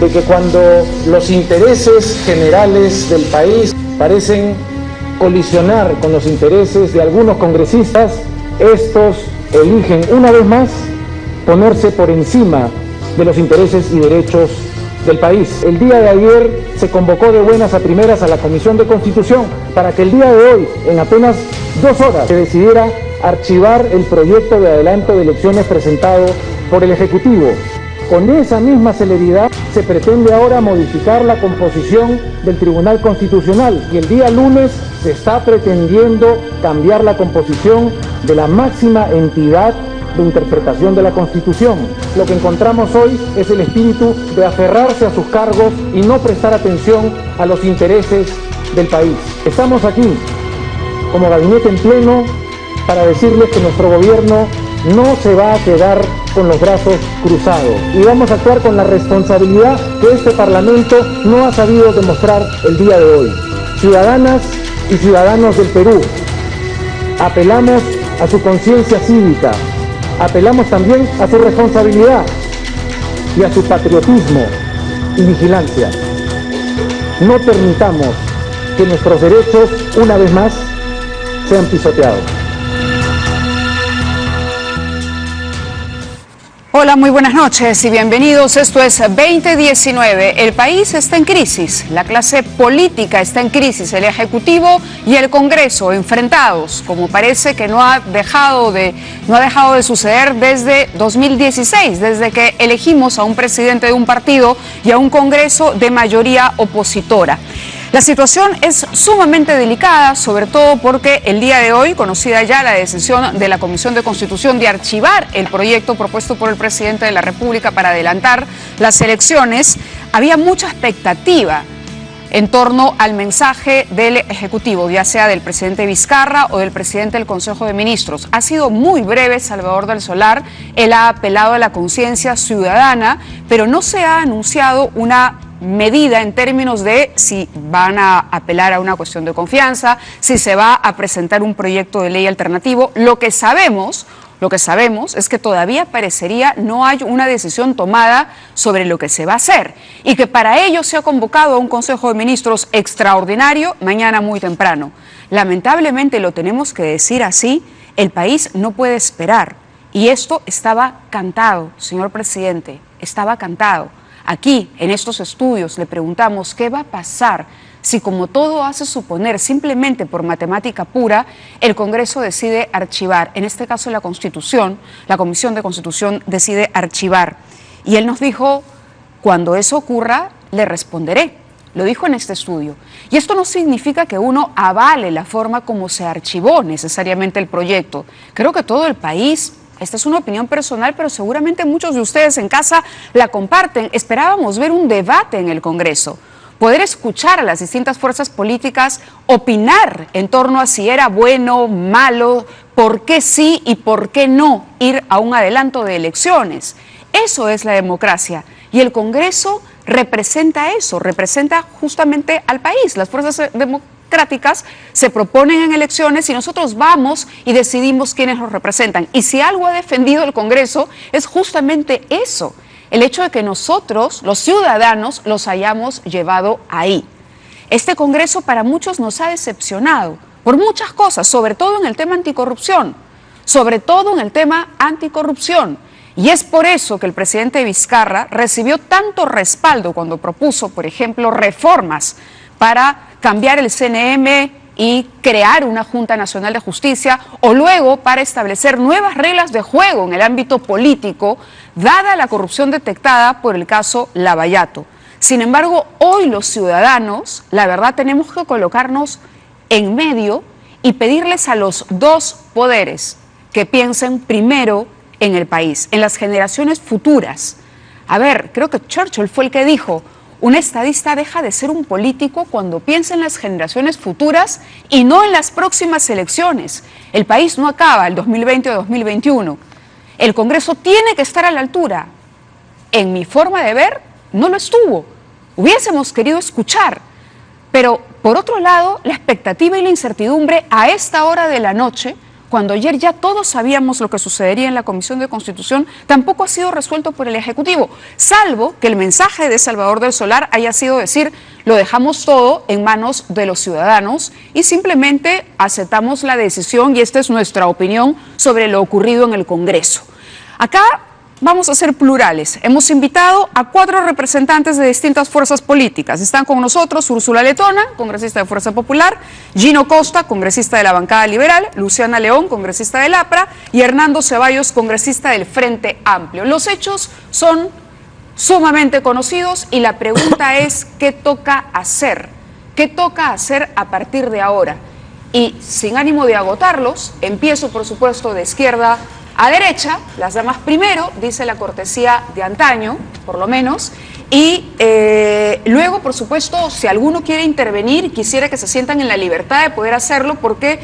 de que cuando los intereses generales del país parecen colisionar con los intereses de algunos congresistas, estos eligen una vez más ponerse por encima de los intereses y derechos del país. El día de ayer se convocó de buenas a primeras a la Comisión de Constitución para que el día de hoy, en apenas 2 horas, se decidiera archivar el proyecto de adelanto de elecciones presentado por el Ejecutivo. Con esa misma celeridad se pretende ahora modificar la composición del Tribunal Constitucional y el día lunes se está pretendiendo cambiar la composición de la máxima entidad de interpretación de la Constitución. Lo que encontramos hoy es el espíritu de aferrarse a sus cargos y no prestar atención a los intereses del país. Estamos aquí como gabinete en pleno para decirles que nuestro gobierno no se va a quedar con los brazos cruzados y vamos a actuar con la responsabilidad que este Parlamento no ha sabido demostrar el día de hoy. Ciudadanas y ciudadanos del Perú, apelamos a su conciencia cívica, apelamos también a su responsabilidad y a su patriotismo y vigilancia. No permitamos que nuestros derechos, una vez más, sean pisoteados. Hola, muy buenas noches y bienvenidos. Esto es 2019. El país está en crisis, la clase política está en crisis, el Ejecutivo y el Congreso enfrentados, como parece que no ha dejado de suceder desde 2016, desde que elegimos a un presidente de un partido y a un Congreso de mayoría opositora. La situación es sumamente delicada, sobre todo porque el día de hoy, conocida ya la decisión de la Comisión de Constitución de archivar el proyecto propuesto por el presidente de la República para adelantar las elecciones, había mucha expectativa en torno al mensaje del Ejecutivo, ya sea del presidente Vizcarra o del presidente del Consejo de Ministros. Ha sido muy breve Salvador del Solar, él ha apelado a la conciencia ciudadana, pero no se ha anunciado una medida en términos de si van a apelar a una cuestión de confianza, si se va a presentar un proyecto de ley alternativo. Lo que sabemos es que todavía parecería no hay una decisión tomada sobre lo que se va a hacer y que para ello se ha convocado a un Consejo de Ministros extraordinario mañana muy temprano. Lamentablemente, lo tenemos que decir así, el país no puede esperar y esto estaba cantado, señor presidente, estaba cantado. Aquí, en estos estudios, le preguntamos qué va a pasar si, como todo hace suponer, simplemente por matemática pura, el Congreso decide archivar, en este caso la Constitución, la Comisión de Constitución decide archivar. Y él nos dijo, cuando eso ocurra, le responderé. Lo dijo en este estudio. Y esto no significa que uno avale la forma como se archivó necesariamente el proyecto. Creo que todo el país... Esta es una opinión personal, pero seguramente muchos de ustedes en casa la comparten. Esperábamos ver un debate en el Congreso, poder escuchar a las distintas fuerzas políticas opinar en torno a si era bueno, malo, por qué sí y por qué no ir a un adelanto de elecciones. Eso es la democracia y el Congreso representa eso, representa justamente al país. Las fuerzas democráticas se proponen en elecciones y nosotros vamos y decidimos quiénes los representan. Y si algo ha defendido el Congreso es justamente eso, el hecho de que nosotros, los ciudadanos, los hayamos llevado ahí. Este Congreso para muchos nos ha decepcionado por muchas cosas, sobre todo en el tema anticorrupción, Y es por eso que el presidente Vizcarra recibió tanto respaldo cuando propuso, por ejemplo, reformas para cambiar el CNM y crear una Junta Nacional de Justicia, o luego para establecer nuevas reglas de juego en el ámbito político, dada la corrupción detectada por el caso Lavallato. Sin embargo, hoy los ciudadanos, la verdad, tenemos que colocarnos en medio y pedirles a los dos poderes que piensen primero en el país, en las generaciones futuras. A ver, creo que Churchill fue el que dijo: un estadista deja de ser un político cuando piensa en las generaciones futuras y no en las próximas elecciones. El país no acaba el 2020 o 2021. El Congreso tiene que estar a la altura. En mi forma de ver, no lo estuvo. Hubiésemos querido escuchar. Pero, por otro lado, la expectativa y la incertidumbre a esta hora de la noche, cuando ayer ya todos sabíamos lo que sucedería en la Comisión de Constitución, tampoco ha sido resuelto por el Ejecutivo, salvo que el mensaje de Salvador del Solar haya sido decir: lo dejamos todo en manos de los ciudadanos y simplemente aceptamos la decisión, y esta es nuestra opinión sobre lo ocurrido en el Congreso. Acá vamos a ser plurales. Hemos invitado a 4 representantes de distintas fuerzas políticas. Están con nosotros Úrsula Letona, congresista de Fuerza Popular, Gino Costa, congresista de la bancada liberal, Luciana León, congresista del APRA, y Hernando Ceballos, congresista del Frente Amplio. Los hechos son sumamente conocidos y la pregunta es: ¿qué toca hacer? ¿Qué toca hacer a partir de ahora? Y sin ánimo de agotarlos, empiezo por supuesto de izquierda a derecha, las damas primero, dice la cortesía de antaño, por lo menos, y luego, por supuesto, si alguno quiere intervenir, quisiera que se sientan en la libertad de poder hacerlo, porque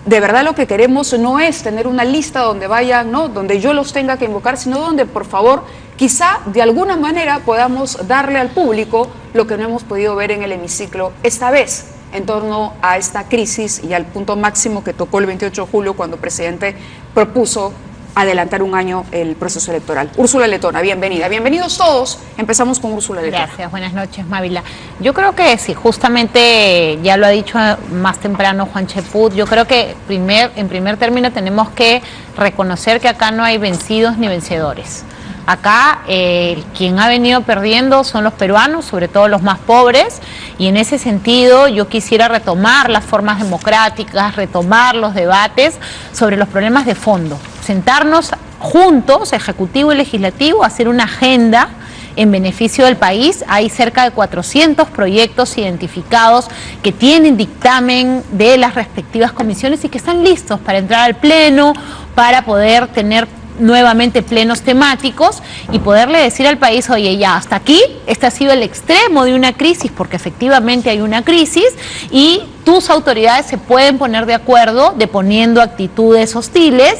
de verdad lo que queremos no es tener una lista donde vayan, ¿no?, donde yo los tenga que invocar, sino donde, por favor, quizá de alguna manera podamos darle al público lo que no hemos podido ver en el hemiciclo esta vez, en torno a esta crisis y al punto máximo que tocó el 28 de julio cuando el presidente propuso adelantar un año el proceso electoral. Úrsula Letona, bienvenida. Bienvenidos todos. Empezamos con Úrsula Letona. Gracias, buenas noches, Mávila. Yo creo que sí, justamente ya lo ha dicho más temprano Juan Cheput, yo creo que en primer término tenemos que reconocer que acá no hay vencidos ni vencedores. Acá quien ha venido perdiendo son los peruanos, sobre todo los más pobres, y en ese sentido yo quisiera retomar las formas democráticas, retomar los debates sobre los problemas de fondo, sentarnos juntos, Ejecutivo y Legislativo, a hacer una agenda en beneficio del país. Hay cerca de 400 proyectos identificados que tienen dictamen de las respectivas comisiones y que están listos para entrar al Pleno, para poder tener nuevamente plenos temáticos y poderle decir al país: oye, ya hasta aquí, este ha sido el extremo de una crisis, porque efectivamente hay una crisis y tus autoridades se pueden poner de acuerdo, deponiendo actitudes hostiles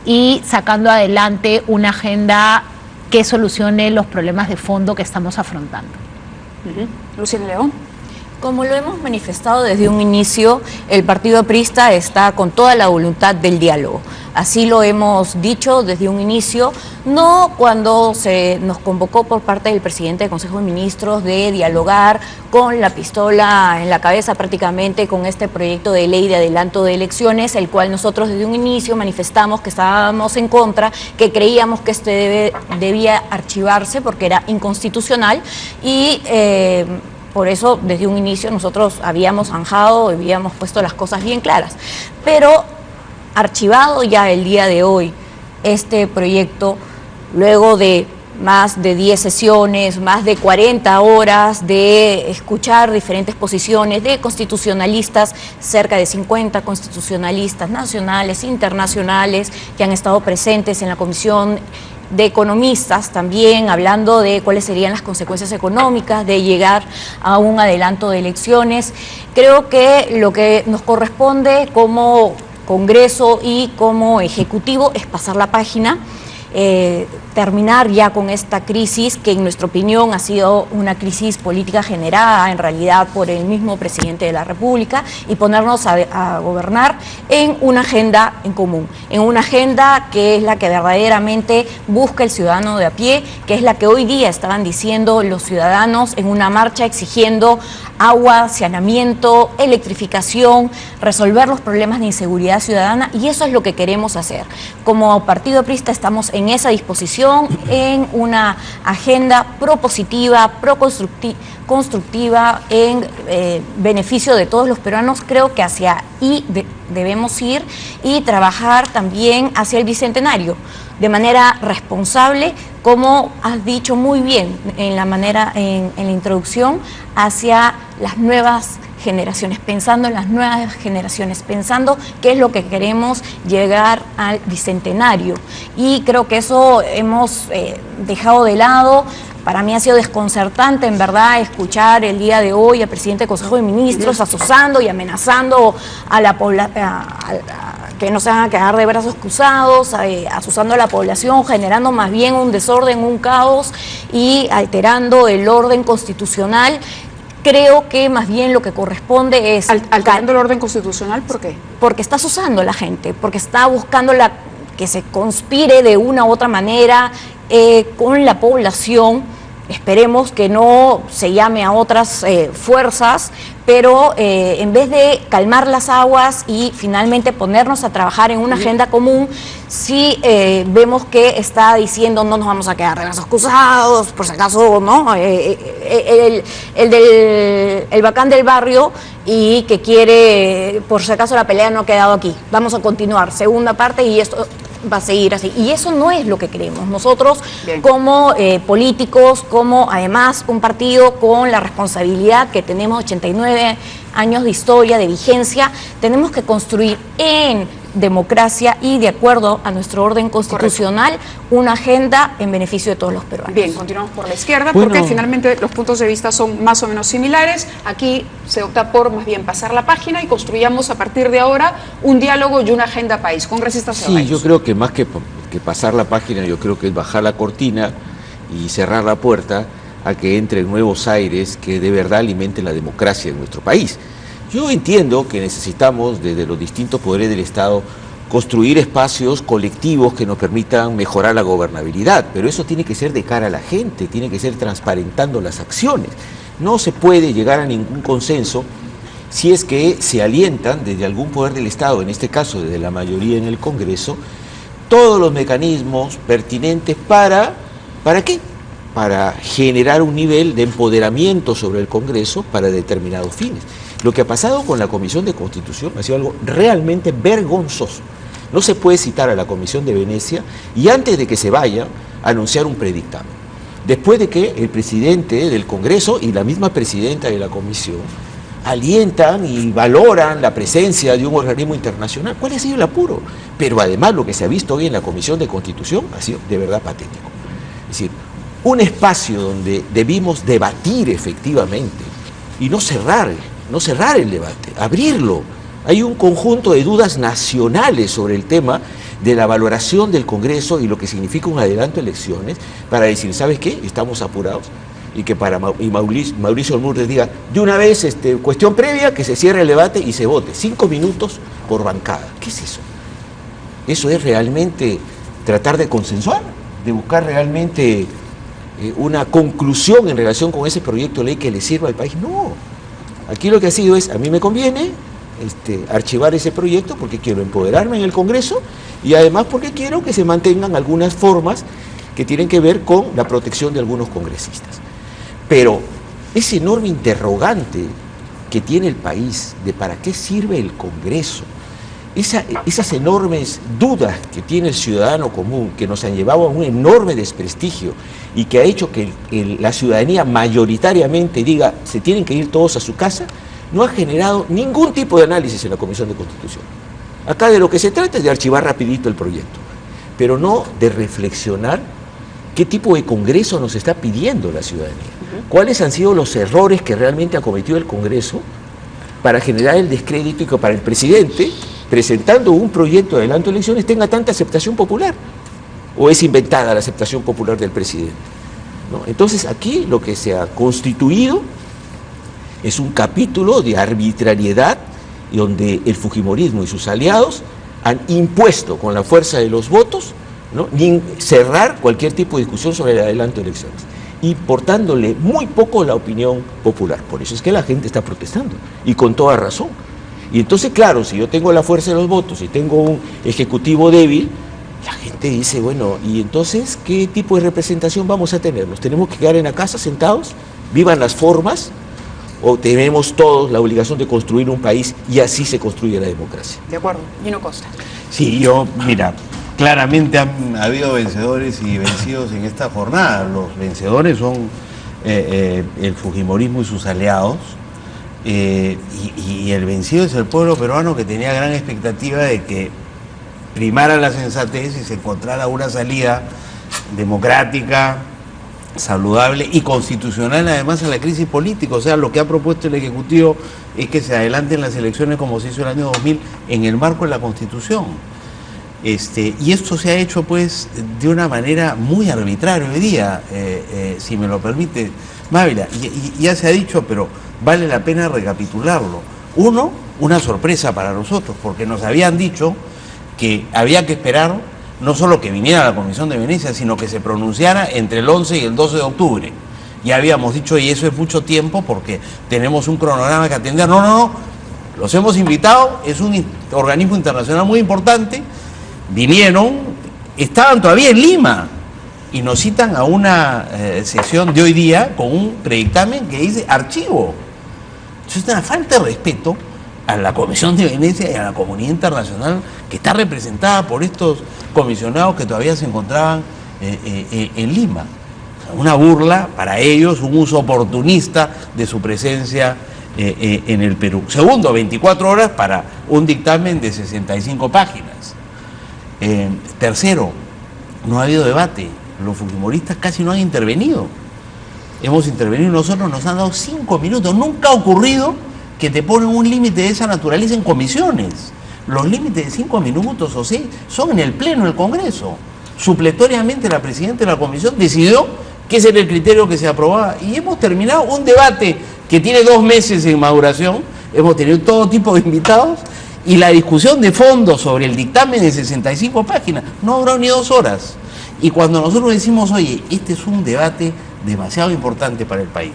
y sacando adelante una agenda que solucione los problemas de fondo que estamos afrontando. Luciana León. Como lo hemos manifestado desde un inicio, el Partido Aprista está con toda la voluntad del diálogo. Así lo hemos dicho desde un inicio, no cuando se nos convocó por parte del presidente del Consejo de Ministros de dialogar con la pistola en la cabeza prácticamente con este proyecto de ley de adelanto de elecciones, el cual nosotros desde un inicio manifestamos que estábamos en contra, que creíamos que este debía archivarse porque era inconstitucional y por eso, desde un inicio, nosotros habíamos zanjado, habíamos puesto las cosas bien claras. Pero, archivado ya el día de hoy este proyecto, luego de más de 10 sesiones, más de 40 horas de escuchar diferentes posiciones de constitucionalistas, cerca de 50 constitucionalistas nacionales, internacionales, que han estado presentes en la Comisión de Economistas también, hablando de cuáles serían las consecuencias económicas de llegar a un adelanto de elecciones. Creo que lo que nos corresponde como Congreso y como Ejecutivo es pasar la página, terminar ya con esta crisis que en nuestra opinión ha sido una crisis política generada en realidad por el mismo presidente de la República y ponernos a gobernar en una agenda en común, en una agenda que es la que verdaderamente busca el ciudadano de a pie, que es la que hoy día estaban diciendo los ciudadanos en una marcha exigiendo agua, saneamiento, electrificación, resolver los problemas de inseguridad ciudadana, y eso es lo que queremos hacer. Como Partido Aprista estamos en esa disposición, en una agenda propositiva, constructiva, en beneficio de todos los peruanos. Creo que hacia ahí debemos ir y trabajar también hacia el Bicentenario, de manera responsable, como has dicho muy bien en la introducción, hacia las nuevas generaciones, pensando en las nuevas generaciones, pensando qué es lo que queremos llegar al Bicentenario. Y creo que eso hemos dejado de lado. Para mí ha sido desconcertante, en verdad, escuchar el día de hoy al presidente del Consejo de Ministros asusando y amenazando a la población, que no se van a quedar de brazos cruzados, asusando a la población, generando más bien un desorden, un caos y alterando el orden constitucional. Creo que más bien lo que corresponde es... Alterando el orden constitucional, ¿por qué? Porque estás usando a la gente, porque está buscando que se conspire de una u otra manera con la población. Esperemos que no se llame a otras fuerzas, pero en vez de calmar las aguas y finalmente ponernos a trabajar en una agenda común, sí vemos que está diciendo no nos vamos a quedar de brazos cruzados, por si acaso, ¿no? El bacán del barrio y que quiere, por si acaso la pelea no ha quedado aquí, vamos a continuar, segunda parte y esto va a seguir así. Y eso no es lo que queremos. Nosotros, como políticos, como además un partido con la responsabilidad que tenemos 89 años de historia, de vigencia, tenemos que construir en democracia y de acuerdo a nuestro orden constitucional una agenda en beneficio de todos los peruanos. Bien, continuamos por la izquierda porque finalmente los puntos de vista son más o menos similares. Aquí se opta por más bien pasar la página y construyamos a partir de ahora un diálogo y una agenda país. Congresista Ceballos. Sí, yo creo que más que pasar la página, yo creo que es bajar la cortina y cerrar la puerta a que entren nuevos aires que de verdad alimenten la democracia en nuestro país. Yo entiendo que necesitamos desde los distintos poderes del Estado construir espacios colectivos que nos permitan mejorar la gobernabilidad, pero eso tiene que ser de cara a la gente, tiene que ser transparentando las acciones. No se puede llegar a ningún consenso si es que se alientan desde algún poder del Estado, en este caso desde la mayoría en el Congreso, todos los mecanismos pertinentes ¿para qué? Para generar un nivel de empoderamiento sobre el Congreso para determinados fines. Lo que ha pasado con la Comisión de Constitución ha sido algo realmente vergonzoso. No se puede citar a la Comisión de Venecia y antes de que se vaya, anunciar un predictamen. Después de que el presidente del Congreso y la misma presidenta de la Comisión alientan y valoran la presencia de un organismo internacional. ¿Cuál ha sido el apuro? Pero además lo que se ha visto hoy en la Comisión de Constitución ha sido de verdad patético. Es decir, un espacio donde debimos debatir efectivamente y no cerrar el debate, abrirlo. Hay un conjunto de dudas nacionales sobre el tema de la valoración del Congreso y lo que significa un adelanto de elecciones para decir, ¿sabes qué? Estamos apurados y que Mauricio Lourdes diga, de una vez, cuestión previa, que se cierre el debate y se vote. 5 minutos por bancada. ¿Qué es eso? ¿Eso es realmente tratar de consensuar? ¿De buscar realmente una conclusión en relación con ese proyecto de ley que le sirva al país? No. Aquí lo que ha sido es, a mí me conviene archivar ese proyecto porque quiero empoderarme en el Congreso y además porque quiero que se mantengan algunas formas que tienen que ver con la protección de algunos congresistas. Pero ese enorme interrogante que tiene el país de para qué sirve el Congreso, esas enormes dudas que tiene el ciudadano común, que nos han llevado a un enorme desprestigio y que ha hecho que la ciudadanía mayoritariamente diga se tienen que ir todos a su casa, no ha generado ningún tipo de análisis en la Comisión de Constitución. Acá de lo que se trata es de archivar rapidito el proyecto, pero no de reflexionar qué tipo de Congreso nos está pidiendo la ciudadanía, cuáles han sido los errores que realmente ha cometido el Congreso para generar el descrédito y que para el presidente, presentando un proyecto de adelanto de elecciones, tenga tanta aceptación popular. ¿O es inventada la aceptación popular del presidente? ¿No? Entonces aquí lo que se ha constituido es un capítulo de arbitrariedad donde el fujimorismo y sus aliados han impuesto con la fuerza de los votos, ¿no?, cerrar cualquier tipo de discusión sobre el adelanto de elecciones, importándole muy poco la opinión popular. Por eso es que la gente está protestando, y con toda razón. Y entonces, claro, si yo tengo la fuerza de los votos y tengo un ejecutivo débil, la gente dice, bueno, ¿y entonces qué tipo de representación vamos a tener? ¿Nos tenemos que quedar en la casa sentados? ¿Vivan las formas? ¿O tenemos todos la obligación de construir un país y así se construye la democracia? De acuerdo. Gino Costa. Sí, mira, claramente han habido vencedores y vencidos en esta jornada. Los vencedores son el fujimorismo y sus aliados, y el vencido es el pueblo peruano, que tenía gran expectativa de que primara la sensatez y se encontrara una salida democrática, saludable y constitucional además a la crisis política. O sea, lo que ha propuesto el Ejecutivo es que se adelanten las elecciones como se hizo el año 2000 en el marco de la Constitución. Y esto se ha hecho pues de una manera muy arbitraria hoy día, si me lo permite Mávila, y ya se ha dicho, pero vale la pena recapitularlo. Uno, una sorpresa para nosotros, porque nos habían dicho que había que esperar no solo que viniera la Comisión de Venecia, sino que se pronunciara entre el 11 y el 12 de octubre. Ya habíamos dicho, y eso es mucho tiempo porque tenemos un cronograma que atender. No, los hemos invitado, es un organismo internacional muy importante, vinieron, estaban todavía en Lima y nos citan a una sesión de hoy día con un predictamen que dice archivo. Eso es una falta de respeto a la Comisión de Venecia y a la comunidad internacional que está representada por estos comisionados que todavía se encontraban en Lima. O sea, una burla para ellos, un uso oportunista de su presencia en el Perú. Segundo, 24 horas para un dictamen de 65 páginas. Tercero, no ha habido debate. Los fujimoristas casi no han intervenido. Hemos intervenido nosotros, nos han dado 5 minutos. Nunca ha ocurrido que te ponen un límite de esa naturaleza en comisiones. Los límites de 5 minutos o 6 son en el Pleno del Congreso. Supletoriamente la presidenta de la comisión decidió que ese era el criterio que se aprobaba y hemos terminado un debate que tiene 2 meses en maduración. Hemos tenido todo tipo de invitados y la discusión de fondo sobre el dictamen de 65 páginas no ha durado ni 2 horas. Y cuando nosotros decimos, oye, este es un debate demasiado importante para el país,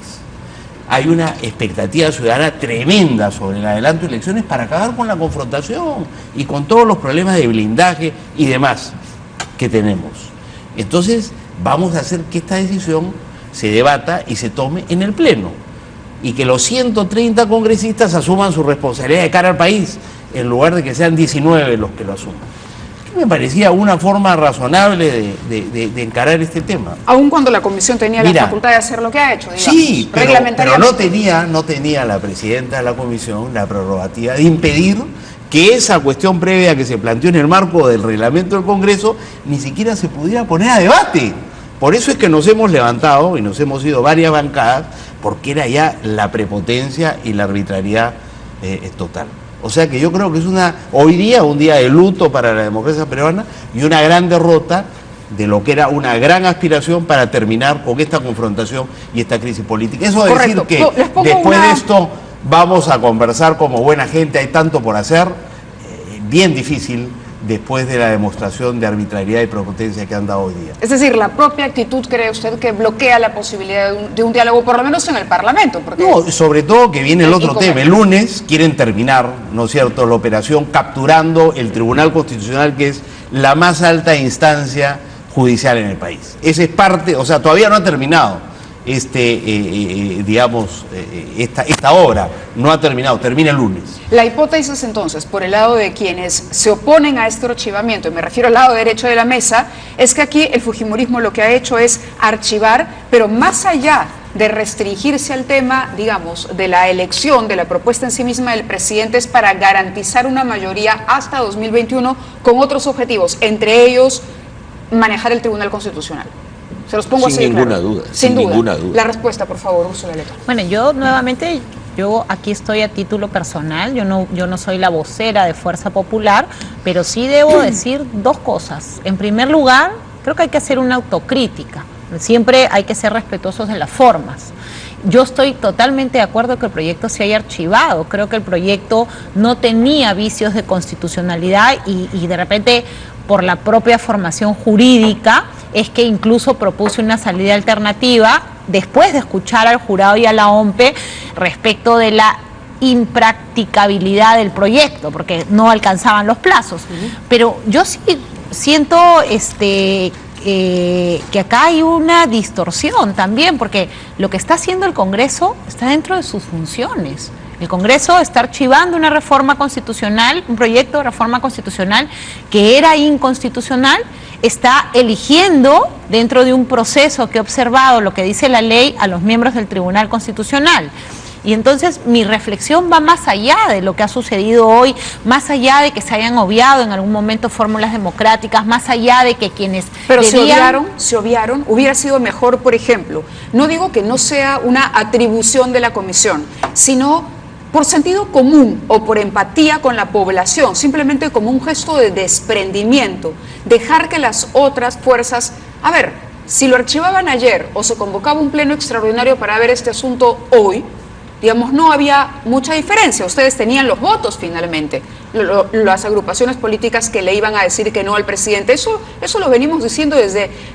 hay una expectativa ciudadana tremenda sobre el adelanto de elecciones para acabar con la confrontación y con todos los problemas de blindaje y demás que tenemos. Entonces vamos a hacer que esta decisión se debata y se tome en el Pleno y que los 130 congresistas asuman su responsabilidad de cara al país en lugar de que sean 19 los que lo asuman. Me parecía una forma razonable de encarar este tema. Aun cuando la comisión tenía la facultad de hacer lo que ha hecho, digamos. Sí, pero no tenía la presidenta de la comisión la prerrogativa de impedir que esa cuestión previa que se planteó en el marco del reglamento del Congreso ni siquiera se pudiera poner a debate. Por eso es que nos hemos levantado y nos hemos ido varias bancadas, porque era ya la prepotencia y la arbitrariedad total. O sea que yo creo que es hoy día un día de luto para la democracia peruana y una gran derrota de lo que era una gran aspiración para terminar con esta confrontación y esta crisis política. Eso de decir que después de esto vamos a conversar como buena gente, hay tanto por hacer, bien difícil después de la demostración de arbitrariedad y prepotencia que han dado hoy día. Es decir, la propia actitud, ¿cree usted que bloquea la posibilidad de un diálogo, por lo menos en el Parlamento? Porque no, sobre todo que viene el otro tema. El lunes quieren terminar, ¿no es cierto?, la operación capturando el Tribunal Constitucional, que es la más alta instancia judicial en el país. Esa es parte, o sea, todavía no ha terminado esta obra, no ha terminado, termina el lunes. La hipótesis entonces, por el lado de quienes se oponen a este archivamiento, y me refiero al lado derecho de la mesa, es que aquí el fujimorismo lo que ha hecho es archivar, pero más allá de restringirse al tema, digamos, de la elección, de la propuesta en sí misma del presidente, es para garantizar una mayoría hasta 2021 con otros objetivos, entre ellos manejar el Tribunal Constitucional. Se los pongo así. Sin ninguna duda. Sin ninguna duda. La respuesta, por favor, Úrsula Leto. Bueno, yo aquí estoy a título personal, yo no soy la vocera de Fuerza Popular, pero sí debo decir 2 cosas. En primer lugar, creo que hay que hacer una autocrítica. Siempre hay que ser respetuosos de las formas. Yo estoy totalmente de acuerdo que el proyecto se haya archivado. Creo que el proyecto no tenía vicios de constitucionalidad y de repente, por la propia formación jurídica, es que incluso propuse una salida alternativa después de escuchar al jurado y a la OMPE respecto de la impracticabilidad del proyecto, porque no alcanzaban los plazos. Pero yo sí siento que acá hay una distorsión también, porque lo que está haciendo el Congreso está dentro de sus funciones. El Congreso está archivando una reforma constitucional, un proyecto de reforma constitucional que era inconstitucional, está eligiendo dentro de un proceso que he observado lo que dice la ley a los miembros del Tribunal Constitucional. Y entonces mi reflexión va más allá de lo que ha sucedido hoy, más allá de que se hayan obviado en algún momento fórmulas democráticas, más allá de que quienes Pero se obviaron, hubiera sido mejor, por ejemplo, no digo que no sea una atribución de la comisión, sino por sentido común o por empatía con la población, simplemente como un gesto de desprendimiento, dejar que las otras fuerzas, a ver, si lo archivaban ayer o se convocaba un pleno extraordinario para ver este asunto hoy, digamos, no había mucha diferencia. Ustedes tenían los votos finalmente, las agrupaciones políticas que le iban a decir que no al presidente. Eso lo venimos diciendo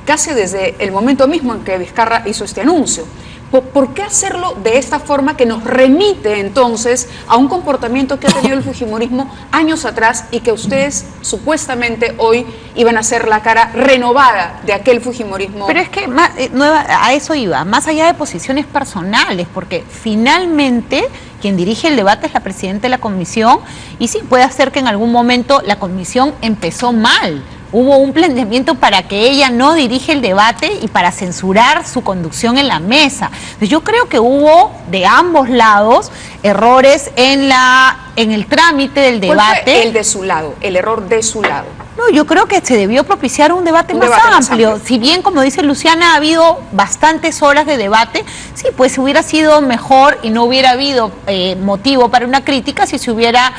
casi desde el momento mismo en que Vizcarra hizo este anuncio. ¿Por qué hacerlo de esta forma que nos remite entonces a un comportamiento que ha tenido el fujimorismo años atrás y que ustedes supuestamente hoy iban a ser la cara renovada de aquel fujimorismo? Pero es que a eso iba, más allá de posiciones personales, porque finalmente quien dirige el debate es la presidenta de la comisión, y sí, puede ser que en algún momento la comisión empezó mal. Hubo un planteamiento para que ella no dirige el debate y para censurar su conducción en la mesa. Entonces, yo creo que hubo de ambos lados errores en el trámite del debate. ¿Cuál fue el de su lado, el error de su lado? No, yo creo que se debió propiciar un debate más amplio. Si bien, como dice Luciana, ha habido bastantes horas de debate, sí, pues hubiera sido mejor y no hubiera habido motivo para una crítica si se hubiera...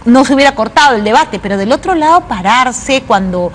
no se hubiera cortado el debate, pero del otro lado pararse cuando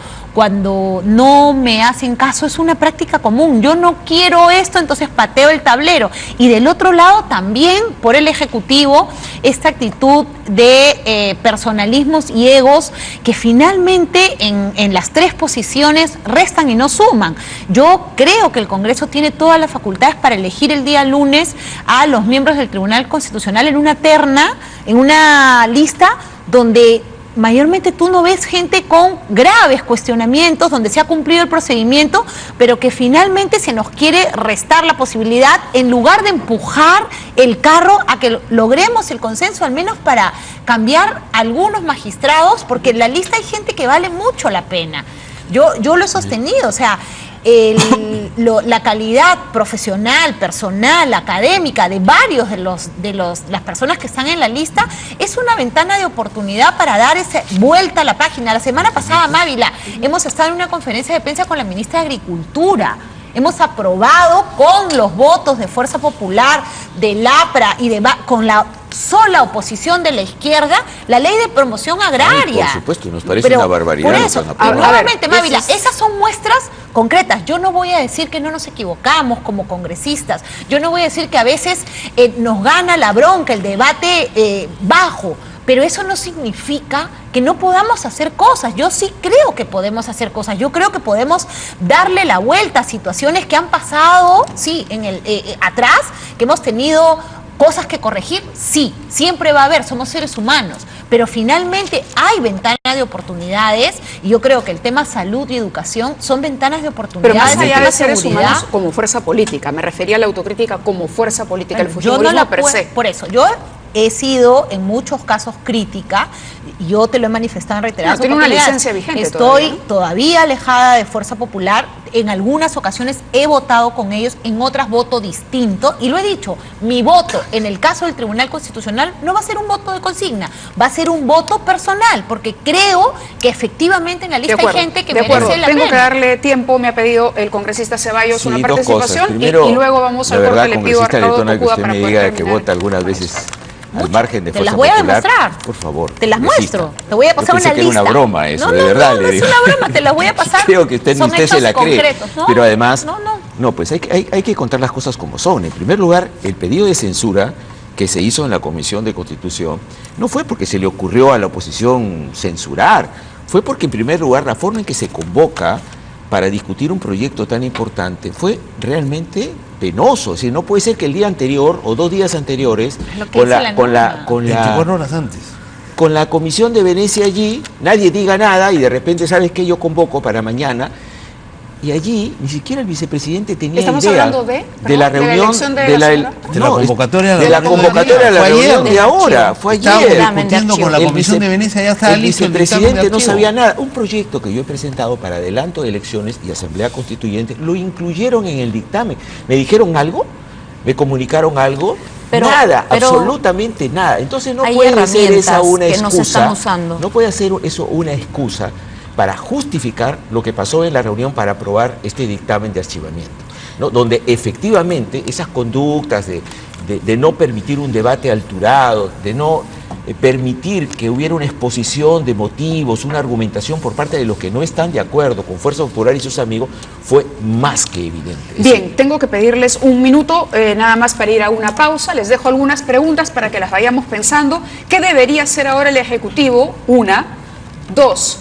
no me hacen caso es una práctica común. Yo no quiero esto, entonces pateo el tablero. Y del otro lado también por el Ejecutivo esta actitud de personalismos y egos que finalmente en las tres posiciones restan y no suman. Yo creo que el Congreso tiene todas las facultades para elegir el día lunes a los miembros del Tribunal Constitucional en una terna, en una lista donde mayormente tú no ves gente con graves cuestionamientos, donde se ha cumplido el procedimiento, pero que finalmente se nos quiere restar la posibilidad, en lugar de empujar el carro a que logremos el consenso, al menos para cambiar algunos magistrados, porque en la lista hay gente que vale mucho la pena. Yo lo he sostenido, o sea, la calidad profesional, personal, académica de varios de las personas que están en la lista es una ventana de oportunidad para dar esa vuelta a la página. La semana pasada, Mávila, hemos estado en una conferencia de prensa con la ministra de Agricultura. Hemos aprobado con los votos de Fuerza Popular, del APRA y con la sola oposición de la izquierda, la ley de promoción agraria. Por supuesto, nos parece una barbaridad. Por eso, nuevamente, Mávila, esas son muestras concretas. Yo no voy a decir que no nos equivocamos como congresistas. Yo no voy a decir que a veces nos gana la bronca, el debate bajo. Pero eso no significa que no podamos hacer cosas. Yo sí creo que podemos hacer cosas. Yo creo que podemos darle la vuelta a situaciones que han pasado, sí, atrás, que hemos tenido cosas que corregir, sí, siempre va a haber, somos seres humanos, pero finalmente hay ventanas de oportunidades y yo creo que el tema salud y educación son ventanas de oportunidades. Pero más allá de seres humanos como fuerza política, me refería a la autocrítica como fuerza política, bueno, el fujimorismo per se. Por eso, yo he sido en muchos casos crítica, yo te lo he manifestado en reiteradas oportunidades. Tiene una licencia vigente. Estoy todavía alejada de Fuerza Popular, en algunas ocasiones he votado con ellos, en otras voto distinto, y lo he dicho, mi voto en el caso del Tribunal Constitucional no va a ser un voto de consigna, va a ser un voto personal, porque creo que efectivamente en la lista hay gente que merece la pena. Tengo que darle tiempo, me ha pedido el congresista Ceballos una participación. Primero, y luego vamos al corte, le pido a Ricardo Tocuda para poder terminar. Que vota algunas veces al margen de Fuerza Popular. Te las voy a demostrar. Por favor. Te las muestro. Te voy a pasar una lista. Era una broma eso, de verdad. No es una broma, te las voy a pasar. Creo que usted se la cree. ¿No? Pero además, pues hay que contar las cosas como son. En primer lugar, el pedido de censura que se hizo en la Comisión de Constitución no fue porque se le ocurrió a la oposición censurar, fue porque en primer lugar la forma en que se convoca para discutir un proyecto tan importante fue realmente penoso. Es decir, no puede ser que el día anterior o 2 días anteriores, con la Comisión de Venecia allí, nadie diga nada y de repente, ¿sabes qué? Yo convoco para mañana. Y allí ni siquiera el vicepresidente tenía idea de la reunión de la convocatoria de la reunión de ahora. Fue ayer. Estábamos discutiendo con la Comisión de Venecia, ya estaba listo. El vicepresidente no sabía nada. Un proyecto que yo he presentado para adelanto de elecciones y asamblea constituyente lo incluyeron en el dictamen. ¿Me dijeron algo? ¿Me comunicaron algo? Nada, absolutamente nada. Entonces no puede ser esa una excusa. No puede ser eso una excusa para justificar lo que pasó en la reunión para aprobar este dictamen de archivamiento, ¿no? Donde efectivamente esas conductas de no permitir un debate alturado, de no permitir que hubiera una exposición de motivos, una argumentación por parte de los que no están de acuerdo con Fuerza Popular y sus amigos, fue más que evidente. Bien, tengo que pedirles un minuto nada más para ir a una pausa. Les dejo algunas preguntas para que las vayamos pensando. ¿Qué debería hacer ahora el Ejecutivo? Una. Dos,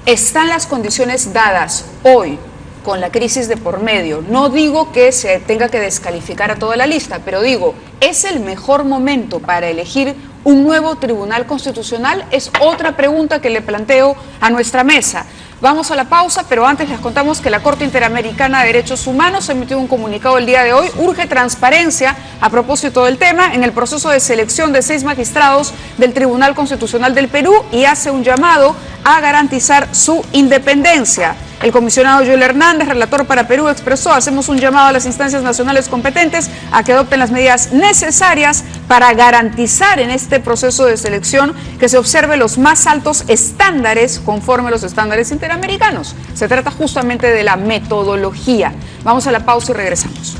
¿están las condiciones dadas hoy con la crisis de por medio? No digo que se tenga que descalificar a toda la lista, pero digo, ¿es el mejor momento para elegir un nuevo Tribunal Constitucional? Es otra pregunta que le planteo a nuestra mesa. Vamos a la pausa, pero antes les contamos que la Corte Interamericana de Derechos Humanos emitió un comunicado el día de hoy. Urge transparencia a propósito del tema en el proceso de selección de 6 magistrados del Tribunal Constitucional del Perú y hace un llamado a garantizar su independencia. El comisionado Joel Hernández, relator para Perú, expresó: hacemos un llamado a las instancias nacionales competentes a que adopten las medidas necesarias para garantizar en este proceso de selección que se observe los más altos estándares conforme a los estándares interamericanos. Se trata justamente de la metodología. Vamos a la pausa y regresamos.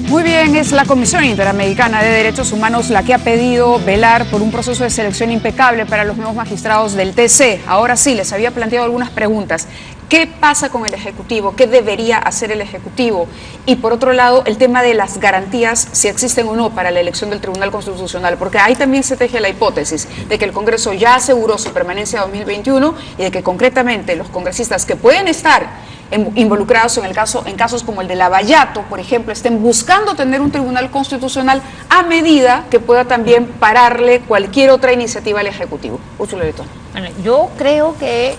Muy bien, es la Comisión Interamericana de Derechos Humanos la que ha pedido velar por un proceso de selección impecable para los nuevos magistrados del TC. Ahora sí, les había planteado algunas preguntas. ¿Qué pasa con el Ejecutivo? ¿Qué debería hacer el Ejecutivo? Y por otro lado, el tema de las garantías, si existen o no para la elección del Tribunal Constitucional, porque ahí también se teje la hipótesis de que el Congreso ya aseguró su permanencia a 2021 y de que concretamente los congresistas que pueden estar involucrados en casos como el de Lavallato, por ejemplo, estén buscando tener un Tribunal Constitucional a medida que pueda también pararle cualquier otra iniciativa al Ejecutivo. Úrsula Letona. Bueno, yo creo que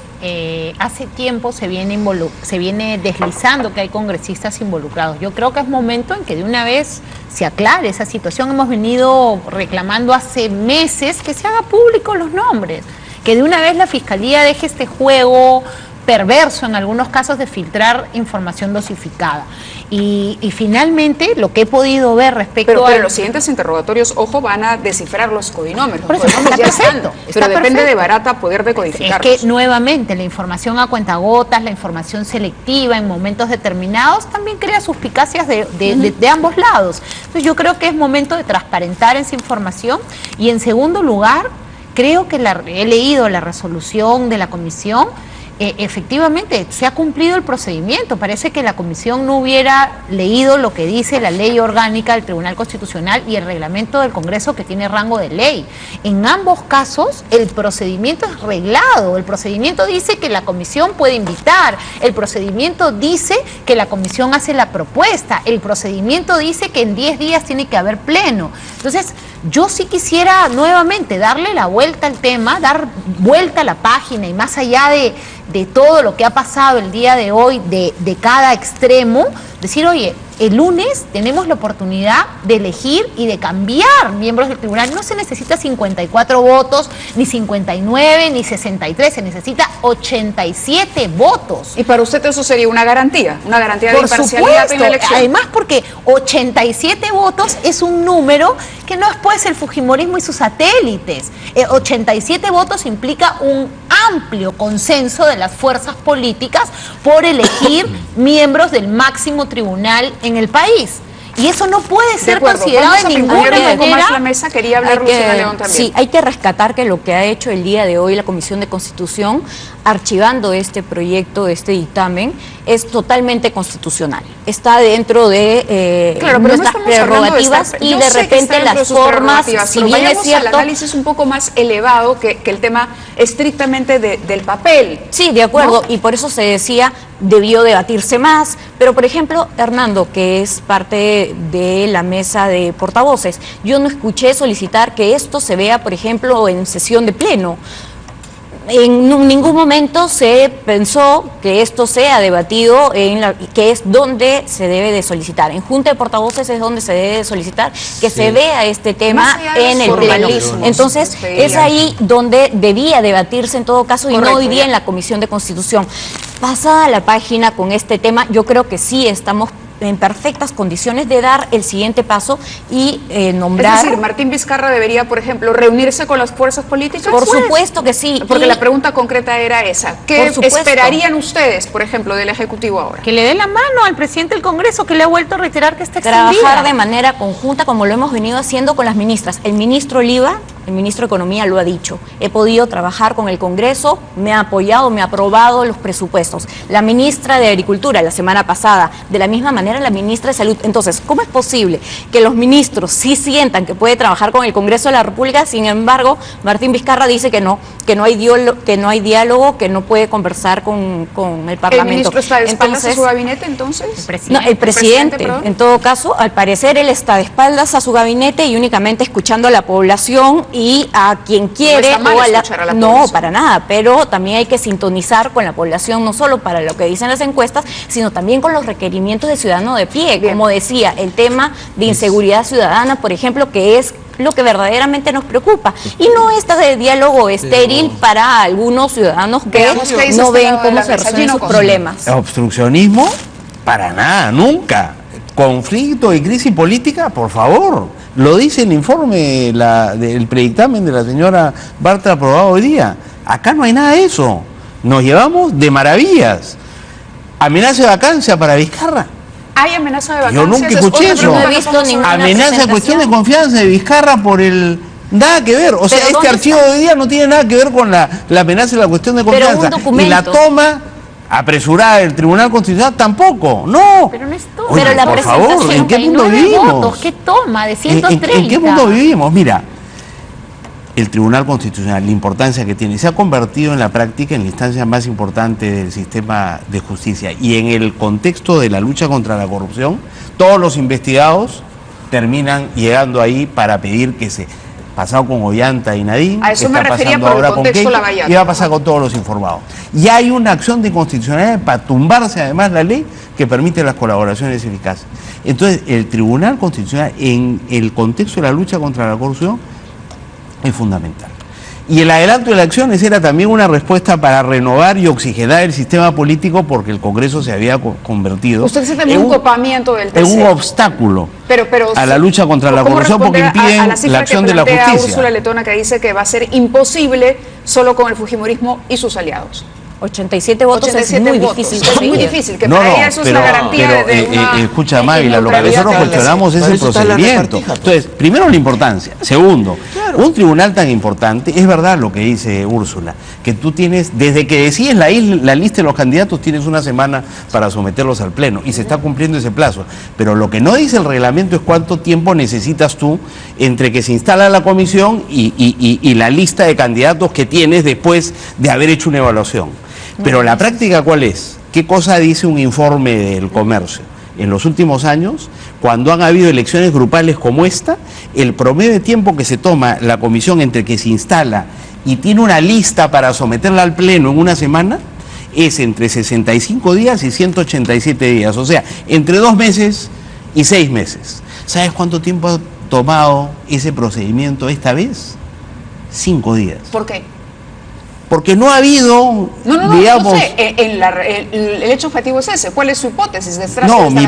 hace tiempo se viene deslizando que hay congresistas involucrados. Yo creo que es momento en que de una vez se aclare esa situación. Hemos venido reclamando hace meses que se haga público los nombres, que de una vez la Fiscalía deje este juego perverso en algunos casos de filtrar información dosificada. Y finalmente lo que he podido ver respecto pero los siguientes interrogatorios, ojo, van a descifrar los codinómetros. Los codinómetros ya están, pero depende de Barata poder decodificarlos. Es que nuevamente la información a cuentagotas, la información selectiva en momentos determinados también crea suspicacias de ambos lados. Entonces yo creo que es momento de transparentar esa información y en segundo lugar, creo que he leído la resolución de la comisión. Efectivamente, se ha cumplido el procedimiento. Parece que la comisión no hubiera leído lo que dice la ley orgánica del Tribunal Constitucional y el reglamento del Congreso, que tiene rango de ley. En ambos casos, el procedimiento es reglado. El procedimiento dice que la comisión puede invitar. El procedimiento dice que la comisión hace la propuesta. El procedimiento dice que en 10 días tiene que haber pleno. Entonces, yo sí quisiera nuevamente darle la vuelta al tema, dar vuelta a la página y más allá de todo lo que ha pasado el día de hoy, de cada extremo, decir, oye, el lunes tenemos la oportunidad de elegir y de cambiar miembros del tribunal. No se necesita 54 votos, ni 59, ni 63, se necesita 87 votos. ¿Y para usted eso sería una garantía de imparcialidad en la elección? Además porque 87 votos es un número que no es pues el fujimorismo y sus satélites. 87 votos implica un amplio consenso de las fuerzas políticas por elegir miembros del máximo tribunal en el país. Y eso no puede ser considerado de ninguna manera. La mesa quería hablar Lucía León también. Sí, hay que rescatar que lo que ha hecho el día de hoy la Comisión de Constitución, archivando este proyecto, este dictamen, es totalmente constitucional. Está dentro de nuestras prerrogativas y de repente las formas, si bien es cierto, al análisis un poco más elevado que el tema estrictamente del papel. Sí, de acuerdo, ¿no? Y por eso se decía debió debatirse más, pero por ejemplo, Hernando, que es parte de la mesa de portavoces, yo no escuché solicitar que esto se vea, por ejemplo, en sesión de pleno. En ningún momento se pensó que esto sea debatido, que es donde se debe de solicitar. En Junta de Portavoces es donde se debe de solicitar que se vea este tema en el pleno. Entonces, es ahí donde debía debatirse en todo caso y no hoy día en la Comisión de Constitución. Pasada la página con este tema, yo creo que sí estamos en perfectas condiciones de dar el siguiente paso y nombrar... Es decir, Martín Vizcarra debería, por ejemplo, reunirse con las fuerzas políticas. Por supuesto que sí. Porque la pregunta concreta era esa. ¿Qué esperarían ustedes, por ejemplo, del Ejecutivo ahora? Que le dé la mano al presidente del Congreso, que le ha vuelto a reiterar que está extendida. Trabajar de manera conjunta, como lo hemos venido haciendo con las ministras. El ministro Oliva, el ministro de Economía, lo ha dicho. He podido trabajar con el Congreso, me ha apoyado, me ha aprobado los presupuestos. La ministra de Agricultura, la semana pasada, de la misma manera la ministra de Salud. Entonces, ¿cómo es posible que los ministros sí sientan que puede trabajar con el Congreso de la República? Sin embargo, Martín Vizcarra dice que no hay diálogo, que no puede conversar con el Parlamento. ¿El ministro está de espaldas a su gabinete, entonces? El presidente, en todo caso, al parecer él está de espaldas a su gabinete y únicamente escuchando a la población y a quien quiere. No está mal escuchar a la población. No, para nada, pero también hay que sintonizar con la población, no solo para lo que dicen las encuestas, sino también con los requerimientos de ciudadano de pie. Bien. Como decía, el tema de inseguridad ciudadana, por ejemplo, que es lo que verdaderamente nos preocupa. Y no de diálogo estéril para algunos ciudadanos que no ven cómo se resuelven sus problemas. Obstruccionismo, para nada, nunca. Conflicto y crisis política, por favor. Lo dice el informe del predictamen de la señora Bartra aprobado hoy día. Acá no hay nada de eso. Nos llevamos de maravillas. Amenaza de vacancia para Vizcarra. ¿Hay amenaza de vacancia? Yo nunca escuché eso. No he visto ninguna Amenaza de cuestión de confianza de Vizcarra por el... Nada que ver. O sea, este archivo de hoy día no tiene nada que ver con la amenaza de la cuestión de confianza. Y la toma apresurada del Tribunal Constitucional tampoco. No. Pero no es todo. Oye, pero la por favor, ¿en qué mundo vivimos? Votos, ¿qué toma? De 130. ¿En qué mundo vivimos? Mira, el Tribunal Constitucional, la importancia que tiene, se ha convertido en la práctica en la instancia más importante del sistema de justicia. Y en el contexto de la lucha contra la corrupción, todos los investigados terminan llegando ahí para pedir que se... Pasado con Ollanta y Nadine, a eso me está refería pasando por el ahora con contexto Keiko, Lavallato. y va a pasar con todos los informados. Y hay una acción de inconstitucionalidad para tumbarse además la ley que permite las colaboraciones eficaces. Entonces, el Tribunal Constitucional, en el contexto de la lucha contra la corrupción, es fundamental. Y el adelanto de elecciones era también una respuesta para renovar y oxigenar el sistema político porque el Congreso se había convertido ¿Usted siente un copamiento del TC? en un obstáculo a la lucha contra la corrupción porque impiden la acción de la justicia. Úrsula Letona, que dice que va a ser imposible solo con el fujimorismo y sus aliados. 87 votos 87 es muy votos. difícil. Es muy difícil, que para ella eso es la garantía de una... Escucha, Mávila, lo que nosotros cuestionamos es el procedimiento. Entonces, primero la importancia. Segundo, un tribunal tan importante, es verdad lo que dice Úrsula, que tú tienes, desde que decides la lista de los candidatos, tienes una semana para someterlos al pleno, y se está cumpliendo ese plazo. Pero lo que no dice el reglamento es cuánto tiempo necesitas tú entre que se instala la comisión y la lista de candidatos que tienes después de haber hecho una evaluación. Pero la práctica, ¿cuál es? ¿Qué cosa dice un informe del comercio? En los últimos años, cuando han habido elecciones grupales como esta, el promedio de tiempo que se toma la comisión entre que se instala y tiene una lista para someterla al pleno en una semana, es entre 65 días y 187 días. O sea, entre 2 meses y 6 meses. ¿Sabes cuánto tiempo ha tomado ese procedimiento esta vez? 5 días. ¿Por qué? Porque no ha habido, digamos... No sé, el hecho objetivo es ese. ¿Cuál es su hipótesis? No, mi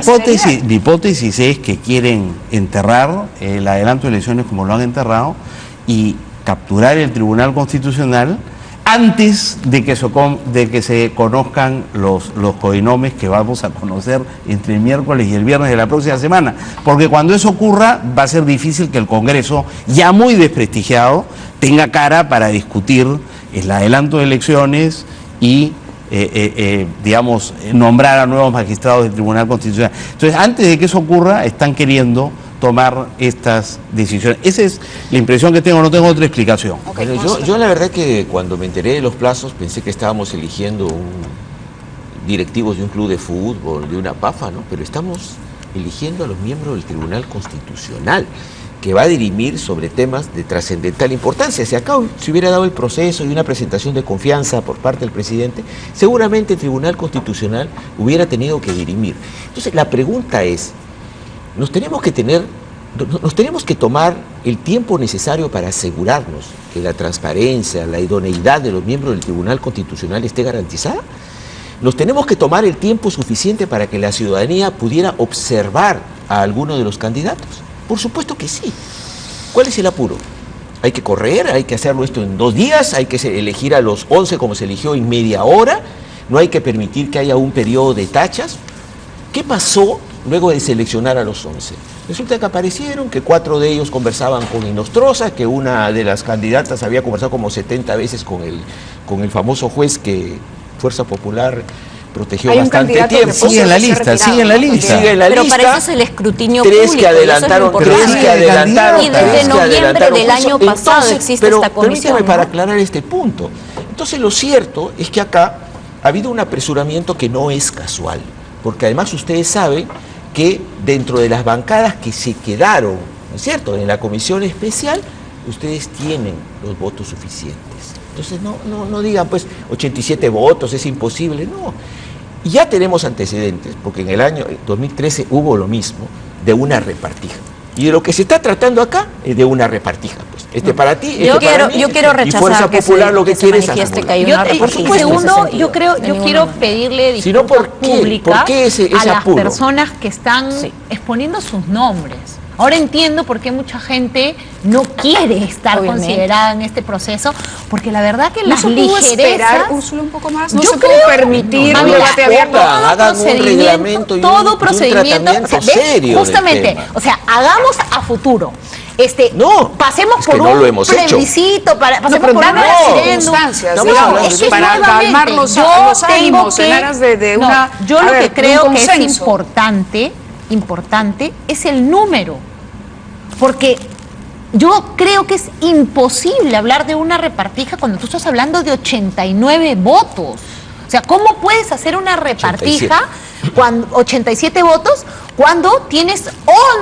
hipótesis es que quieren enterrar el adelanto de elecciones como lo han enterrado y capturar el Tribunal Constitucional antes de que se conozcan los codinomes que vamos a conocer entre el miércoles y el viernes de la próxima semana. Porque cuando eso ocurra va a ser difícil que el Congreso, ya muy desprestigiado, tenga cara para discutir el adelanto de elecciones y, digamos, nombrar a nuevos magistrados del Tribunal Constitucional. Entonces, antes de que eso ocurra, están queriendo tomar estas decisiones. Esa es la impresión que tengo, no tengo otra explicación. Okay, bueno, yo la verdad que cuando me enteré de los plazos pensé que estábamos eligiendo directivos de un club de fútbol, de una PAFA, ¿no? Pero estamos eligiendo a los miembros del Tribunal Constitucional, que va a dirimir sobre temas de trascendental importancia. Si acá se hubiera dado el proceso y una presentación de confianza por parte del presidente, seguramente el Tribunal Constitucional hubiera tenido que dirimir. Entonces, la pregunta es, nos tenemos que tomar el tiempo necesario para asegurarnos que la transparencia, la idoneidad de los miembros del Tribunal Constitucional esté garantizada. Nos tenemos que tomar el tiempo suficiente para que la ciudadanía pudiera observar a alguno de los candidatos. Por supuesto que sí. ¿Cuál es el apuro? Hay que correr, hay que hacerlo esto en 2 días, hay que elegir a los 11 como se eligió en media hora, no hay que permitir que haya un periodo de tachas. ¿Qué pasó luego de seleccionar a los 11? Resulta que aparecieron, que 4 de ellos conversaban con Inostroza, que una de las candidatas había conversado como 70 veces con el famoso juez que Fuerza Popular protegió bastante tiempo. Sigue en la lista, sigue en la lista. Pero para eso es el escrutinio 3 público. que adelantaron, y eso es lo 3 que adelantaron. Y desde noviembre del año pasado Entonces, existe pero esta comisión. permítame ¿no? para aclarar este punto. Entonces lo cierto es que acá ha habido un apresuramiento que no es casual, porque además ustedes saben que dentro de las bancadas que se quedaron, ¿no es cierto?, en la comisión especial, ustedes tienen los votos suficientes. Entonces no digan pues 87 votos, es imposible, no. Y ya tenemos antecedentes, porque en el año 2013 hubo lo mismo, de una repartija. Y de lo que se está tratando acá es de una repartija. Pues. Para ti, para mí, yo quiero rechazar y Fuerza Popular lo que quiere es manifieste que anular. hay una repartija. Segundo, yo quiero pedirle disculpas públicas ¿por a las apuro? personas que están exponiendo sus nombres. Ahora entiendo por qué mucha gente no quiere estar considerada en este proceso, porque la verdad que las ligerezas... Úrsula, un poco más? ¿No yo se creo, puede permitir un debate abierto? Hagan un reglamento y un tratamiento serio justamente, del tema. o sea, hagamos a futuro. No, pasemos es que por no un lo hemos hecho. plebiscito, pasemos pero por dadas un las referéndum. circunstancias, Estamos digamos, hablando de para nuevamente, calmar los ánimos en aras de una... Yo lo que creo que es consenso. importante es el número. Porque yo creo que es imposible hablar de una repartija cuando tú estás hablando de 89 votos. O sea, ¿cómo puedes hacer una repartija 87 votos cuando tienes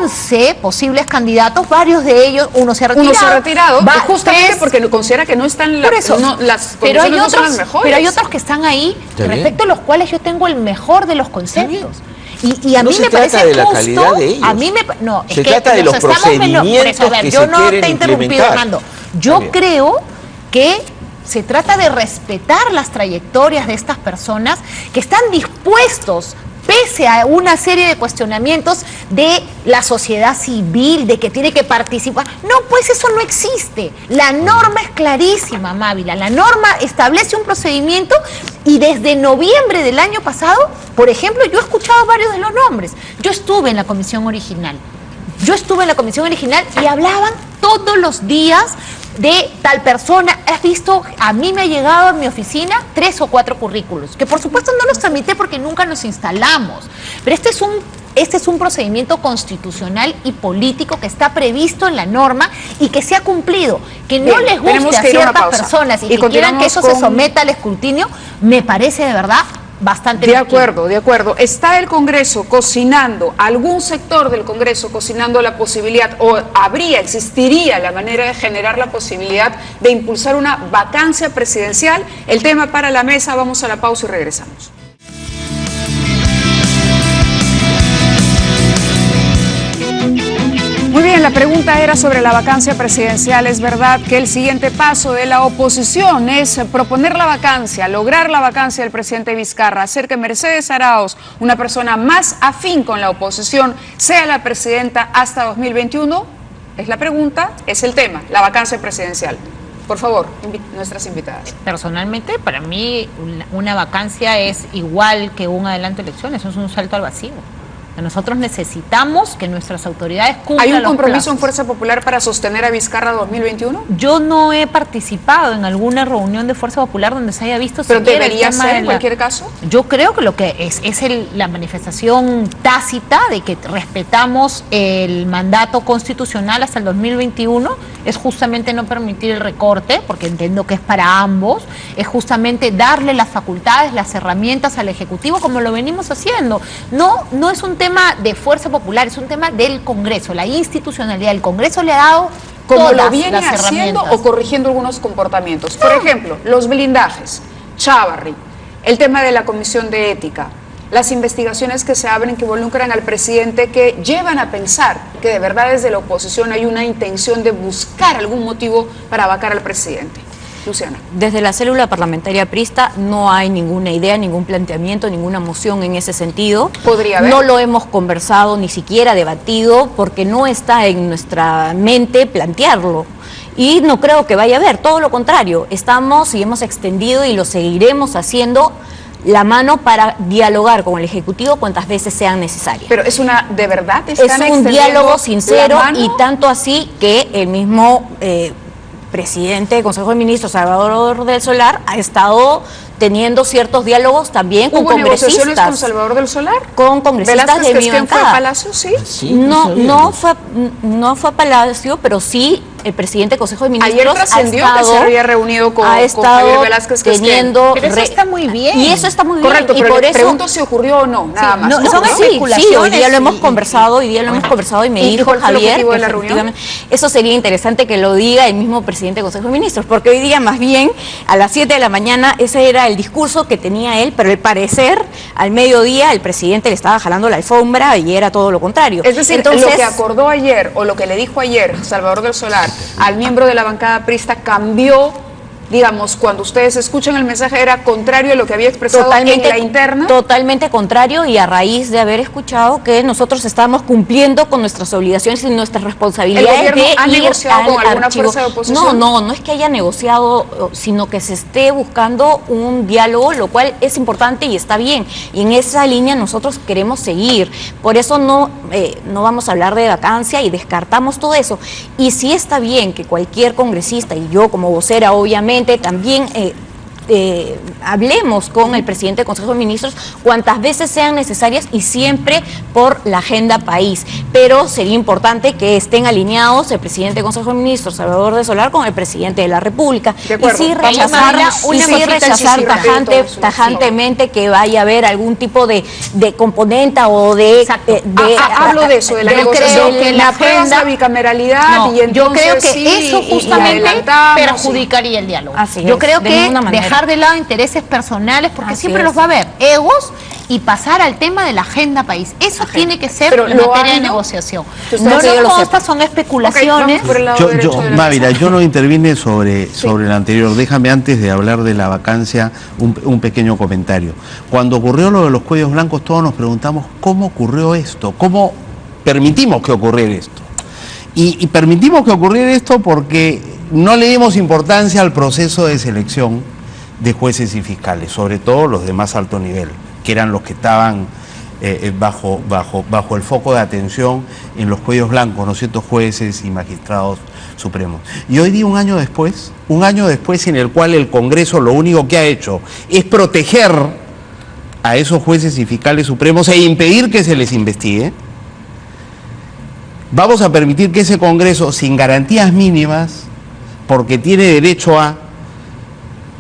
11 posibles candidatos, varios de ellos, uno se ha retirado, justamente porque considera que no están las pero no son las mejores. Pero hay otros que están ahí respecto a los cuales yo tengo el mejor de los conceptos. Y a mí me parece de la justo, calidad de ellos. a mí me no, es se que trata de los procedimientos que yo se no quieren te he interrumpido, implementar. Fernando. Yo creo que se trata de respetar las trayectorias de estas personas que están dispuestos, pese a una serie de cuestionamientos de la sociedad civil, de que tiene que participar. No, pues eso no existe. La norma es clarísima, Mávila. La norma establece un procedimiento y desde noviembre del año pasado, por ejemplo, yo he escuchado varios de los nombres. Yo estuve en la comisión original. Y hablaban todos los días de tal persona. Has visto, a mí me ha llegado a mi oficina 3 o 4 currículos, que por supuesto no los tramité porque nunca nos instalamos. Pero este es un procedimiento constitucional y político que está previsto en la norma y que se ha cumplido. Que no les guste a ciertas personas y que quieran que eso se someta al escrutinio, me parece de verdad bastante de acuerdo. ¿Está el Congreso cocinando, algún sector del Congreso cocinando la posibilidad, o existiría la manera de generar la posibilidad de impulsar una vacancia presidencial? El tema para la mesa, vamos a la pausa y regresamos. Muy bien, la pregunta era sobre la vacancia presidencial. Es verdad que el siguiente paso de la oposición es proponer la vacancia, lograr la vacancia del presidente Vizcarra, hacer que Mercedes Arauz, una persona más afín con la oposición, sea la presidenta hasta 2021. Es la pregunta, es el tema, la vacancia presidencial. Por favor, nuestras invitadas. Personalmente, para mí, una vacancia es igual que un adelanto de elecciones, es un salto al vacío. Nosotros necesitamos que nuestras autoridades cumplan. ¿Hay un compromiso plazos en Fuerza Popular para sostener a Vizcarra 2021? Yo no he participado en alguna reunión de Fuerza Popular donde se haya visto. ¿Pero debería ser en cualquier caso? Yo creo que lo que es la manifestación tácita de que respetamos el mandato constitucional hasta el 2021, es justamente no permitir el recorte, porque entiendo que es para ambos, es justamente darle las facultades, las herramientas al Ejecutivo como lo venimos haciendo. No es un tema de Fuerza Popular, es un tema del Congreso, la institucionalidad. El Congreso le ha dado como todas lo viene las haciendo herramientas. o corrigiendo algunos comportamientos. Por ejemplo, los blindajes, Chávarri, el tema de la Comisión de Ética, las investigaciones que se abren que involucran al presidente, que llevan a pensar que de verdad desde la oposición hay una intención de buscar algún motivo para vacar al presidente. Luciana. Desde la célula parlamentaria aprista no hay ninguna idea, ningún planteamiento, ninguna moción en ese sentido. ¿Podría haber? No lo hemos conversado, ni siquiera debatido, porque no está en nuestra mente plantearlo. Y no creo que vaya a haber, todo lo contrario. Estamos y hemos extendido y lo seguiremos haciendo la mano para dialogar con el Ejecutivo cuantas veces sean necesarias. Pero es una, ¿de verdad Es están un diálogo extendiendo sincero la mano? y tanto así que el mismo presidente del Consejo de Ministros, Salvador del Solar, ha estado teniendo ciertos diálogos también con ¿Hubo negociaciones congresistas. con Salvador del Solar? Con congresistas Velázquez, de mi ¿quién fue a bancada. Palacio? Sí. Sí, No, sabía. no fue a Palacio, pero sí el presidente del Consejo de Ministros Ayer trascendió que se había reunido con Javier Velázquez, que es teniendo Pero eso está muy bien. y eso está muy Correcto, bien. pero y por le eso pregunto si ocurrió o no, nada más. no, ¿No son ocurrió? Sí, especulaciones hoy día lo hemos y- conversado, hoy día lo hemos conversado y me ¿Y dijo cuál fue el Javier objetivo que de la reunión? efectivamente eso sería interesante que lo diga el mismo presidente del Consejo de Ministros, porque hoy día más bien a las 7 de la mañana ese era el discurso que tenía él, pero al parecer al mediodía el presidente le estaba jalando la alfombra y era todo lo contrario. Es decir, entonces, lo que acordó ayer o lo que le dijo ayer Salvador del Solar al miembro de la bancada aprista cambió, digamos, cuando ustedes escuchan el mensaje era contrario a lo que había expresado en la interna. Totalmente contrario, y a raíz de haber escuchado que nosotros estamos cumpliendo con nuestras obligaciones y nuestras responsabilidades. ¿El gobierno de ha ir negociado al con alguna archivo. fuerza de oposición? No es que haya negociado, sino que se esté buscando un diálogo, lo cual es importante y está bien. Y en esa línea nosotros queremos seguir. Por eso no vamos a hablar de vacancia y descartamos todo eso. Y sí está bien que cualquier congresista, y yo como vocera obviamente, también hablemos con el presidente del Consejo de Ministros cuantas veces sean necesarias y siempre por la agenda país. Pero sería importante que estén alineados el presidente del Consejo de Ministros, Salvador del Solar, con el presidente de la República. De acuerdo. Y sí Vamos rechazar, a una cosita tajantemente que vaya a haber algún tipo de componente o de... Exacto. Hablo de eso, de la Yo negociación, creo que que la la prueba es la agenda- bicameralidad No, y entonces yo creo que sí, eso y justamente adelantamos, perjudicaría el diálogo. Así Yo es, creo de que ninguna manera. dejar de lado intereses personales, porque Así siempre es. los va a haber, egos, y pasar al tema de la agenda país. Eso tiene que ser Pero en lo materia de hay, ¿no? negociación. Que ustedes No que yo nos lo consta, sepa. son especulaciones. Ok, vamos por el lado derecho de la Mávila, mesa. yo no intervine sobre lo anterior. Déjame, antes de hablar de la vacancia, un pequeño comentario. Cuando ocurrió lo de los cuellos blancos, todos nos preguntamos cómo ocurrió esto, cómo permitimos que ocurriera esto. Y permitimos que ocurriera esto porque no le dimos importancia al proceso de selección de jueces y fiscales, sobre todo los de más alto nivel, que eran los que estaban bajo el foco de atención en los cuellos blancos, ¿no es cierto?, jueces y magistrados supremos. Y hoy día, un año después en el cual el Congreso lo único que ha hecho es proteger a esos jueces y fiscales supremos e impedir que se les investigue, vamos a permitir que ese Congreso, sin garantías mínimas, porque tiene derecho a,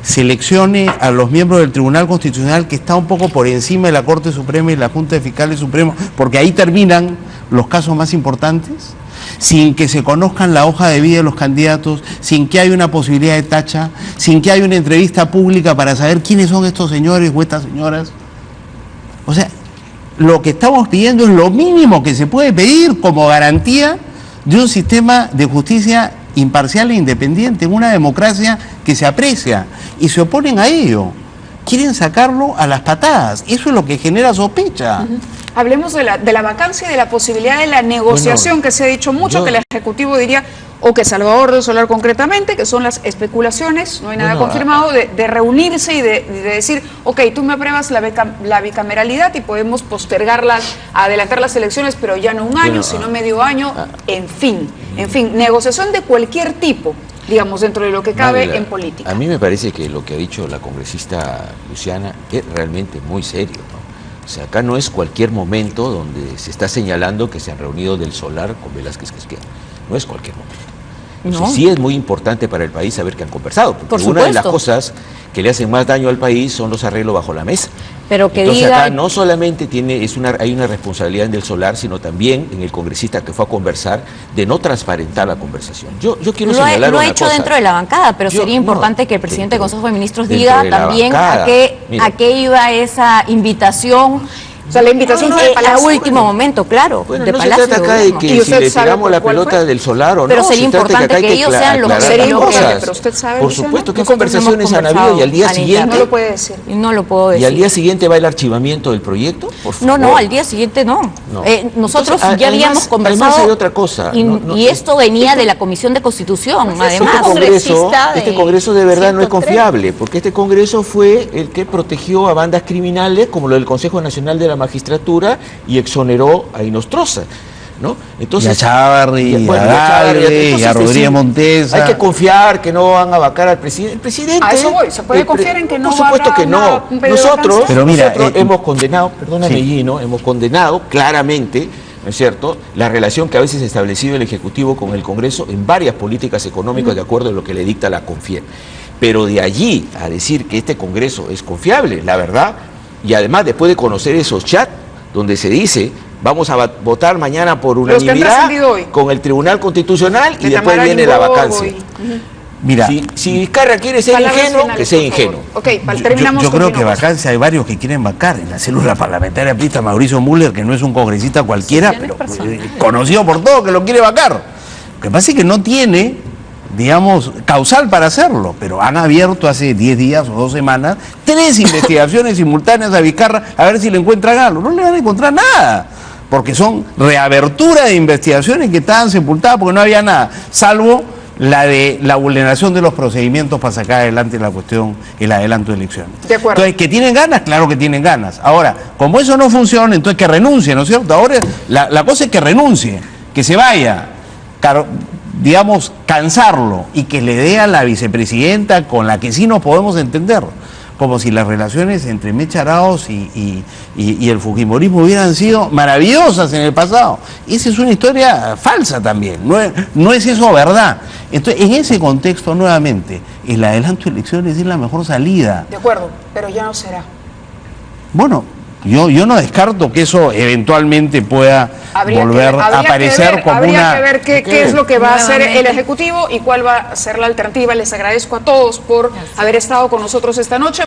seleccione a los miembros del Tribunal Constitucional, que está un poco por encima de la Corte Suprema y la Junta de Fiscales Supremos, porque ahí terminan los casos más importantes, sin que se conozcan la hoja de vida de los candidatos, sin que haya una posibilidad de tacha, sin que haya una entrevista pública para saber quiénes son estos señores o estas señoras. O sea, lo que estamos pidiendo es lo mínimo que se puede pedir como garantía de un sistema de justicia imparcial e independiente, en una democracia que se aprecia, y se oponen a ello. Quieren sacarlo a las patadas. Eso es lo que genera sospecha. Hablemos de la vacancia y de la posibilidad de la negociación, que se ha dicho mucho, que el Ejecutivo diría, o que Salvador del Solar concretamente, que son las especulaciones, no hay nada confirmado, de reunirse y de decir, ok, tú me apruebas la bicameralidad y podemos postergarlas, adelantar las elecciones, pero ya no un año, sino medio año, en fin, negociación de cualquier tipo, digamos, dentro de lo que cabe Mávila, en política. A mí me parece que lo que ha dicho la congresista Luciana es realmente muy serio, ¿no? O sea, acá no es cualquier momento donde se está señalando que se han reunido del Solar con Velázquez Quesquera. No es cualquier momento. Entonces, sí es muy importante para el país saber que han conversado, porque una de las cosas que le hacen más daño al país son los arreglos bajo la mesa. Pero que entonces diga... acá no solamente hay una responsabilidad en el Solar, sino también en el congresista que fue a conversar de no transparentar la conversación. Yo quiero señalar lo ha una hecho cosa. dentro de la bancada, pero sería importante que el presidente del Consejo de Ministros diga también a qué iba esa invitación O sea, la invitación no es de A Palacio. último momento, claro. Bueno, de no se Palacio trata de acá de Gobierno. que ¿Y si usted le sabe tiramos por la cuál pelota fue? del solar o Pero no. sería Se trata importante acá hay que ellos sean los que aclarar Sería las importante, cosas. pero usted sabe, Por Luciano, supuesto que nosotros conversaciones hemos han habido y al día conversado al siguiente... No lo puede decir. Y no lo puedo ¿Y decir. al día siguiente va el archivamiento del proyecto? Por favor. No, al día siguiente no. No. Nosotros Entonces, ya además- habíamos conversado. además hay otra cosa. Y esto venía de la Comisión de Constitución, además. Este Congreso de verdad no es confiable, porque este Congreso fue el que protegió a bandas criminales como lo del Consejo Nacional de la Magistratura y exoneró a Inostroza, ¿no? Y a Chávarri, y a Galvez, y a Rodríguez Montesa. Hay que confiar que no van a vacar al presidente. El presidente... A eso voy, ¿se puede confiar en que no Por supuesto habrá que no. un periodo de Nosotros, vacancia? Pero mira, hemos condenado, perdóname sí. Gino, hemos condenado claramente, ¿no es cierto?, la relación que a veces ha establecido el Ejecutivo con el Congreso en varias políticas económicas de acuerdo a lo que le dicta la CONFIER. Pero de allí a decir que este Congreso es confiable, la verdad, y además después de conocer esos chats donde se dice vamos a votar mañana por Los que han unanimidad trascendido hoy. con el Tribunal Constitucional y De después Tamara viene la Limbo, vacancia. Mira, Si Vizcarra quiere ser Palabras ingenuo, finales, que sea por favor. ingenuo. Ok, terminamos yo con creo que Hinojosa. vacancia hay varios que quieren vacar. En la célula parlamentaria prista Mauricio Müller, que no es un congresista cualquiera, Decisiones pero personales. conocido por todo, que lo quiere vacar. Lo que pasa es que no tiene, digamos, causal para hacerlo, pero han abierto hace 10 días o 2 semanas 3 investigaciones simultáneas a Vizcarra a ver si le encuentran algo. No le van a encontrar nada, porque son reabertura de investigaciones que estaban sepultadas porque no había nada, salvo la de la vulneración de los procedimientos para sacar adelante la cuestión, el adelanto de elecciones. De acuerdo. Entonces, ¿que tienen ganas? Claro que tienen ganas. Ahora, como eso no funciona, entonces que renuncie, ¿no es cierto? Ahora la cosa es que renuncie, que se vaya, digamos, cansarlo y que le dé a la vicepresidenta con la que sí nos podemos entender, como si las relaciones entre Mecha Arauz y el fujimorismo hubieran sido maravillosas en el pasado. Esa es una historia falsa también, no es eso verdad. Entonces, en ese contexto, nuevamente, el adelanto de elecciones es la mejor salida. De acuerdo, pero ya no será. Bueno, yo no descarto que eso eventualmente pueda volver a aparecer como habría una... que ver qué es lo que va a hacer el Ejecutivo y cuál va a ser la alternativa. Les agradezco a todos por haber estado con nosotros esta noche.